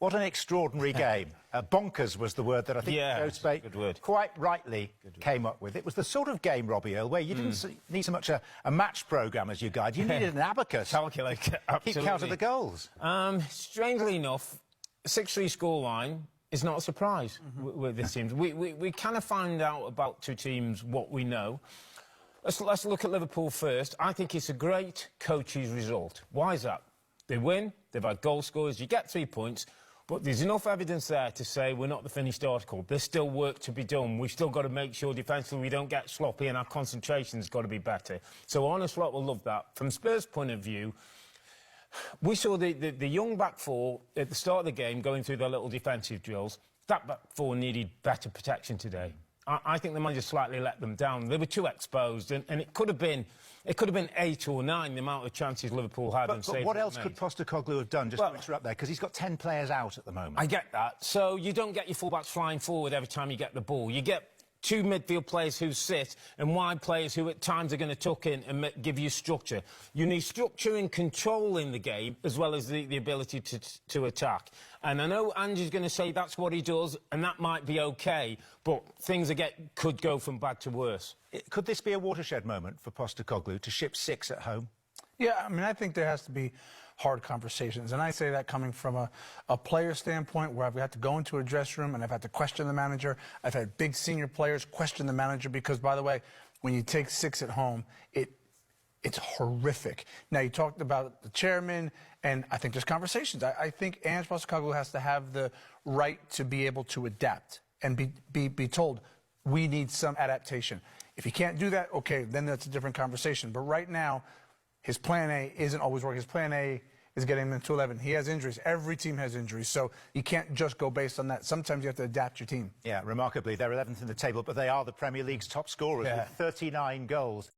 What an extraordinary game. Bonkers was the word that I think Joe Spate quite rightly came up with. It was the sort of game, Robbie Earle, where you didn't need so much a match programme as your guide. You needed an abacus. Calculator, absolutely. Keep count of the goals. Strangely enough, 6-3 scoreline is not a surprise with this team. We kind of find out about two teams what we know. Let's look at Liverpool first. I think it's a great coach's result. Why is that? They win, they've had goal scorers, you get 3 points, but there's enough evidence there to say we're not the finished article. There's still work to be done. We've still got to make sure defensively we don't get sloppy and our concentration's got to be better. So honest lot will love that. From Spurs' point of view, we saw the young back four at the start of the game going through their little defensive drills. That back four needed better protection today. I think the manager slightly let them down. They were too exposed, and it could have been 8 or 9 the amount of chances Liverpool had. But what else could Postecoglou have done, just to interrupt there, because he's got 10 players out at the moment? I get that. So you don't get your fullbacks flying forward every time you get the ball. You get 2 midfield players who sit and wide players who at times are going to tuck in and give you structure. You need structure and control in the game as well as the ability to attack. And I know Ange's going to say that's what he does and that might be OK, but things could go from bad to worse. Could this be a watershed moment for Postecoglou to ship 6 at home? Yeah, I mean, I think there has to be hard conversations. And I say that coming from a player standpoint where I've had to go into a dressing room and I've had to question the manager. I've had big senior players question the manager because, by the way, when you take 6 at home, it's horrific. Now, you talked about the chairman, and I think there's conversations. I think Ange Postecoglou has to have the right to be able to adapt and be told, we need some adaptation. If he can't do that, okay, then that's a different conversation. But right now, his plan A isn't always working. His plan A is getting him to 11. He has injuries. Every team has injuries. So you can't just go based on that. Sometimes you have to adapt your team. Yeah, remarkably, they're 11th in the table, but they are the Premier League's top scorers with 39 goals.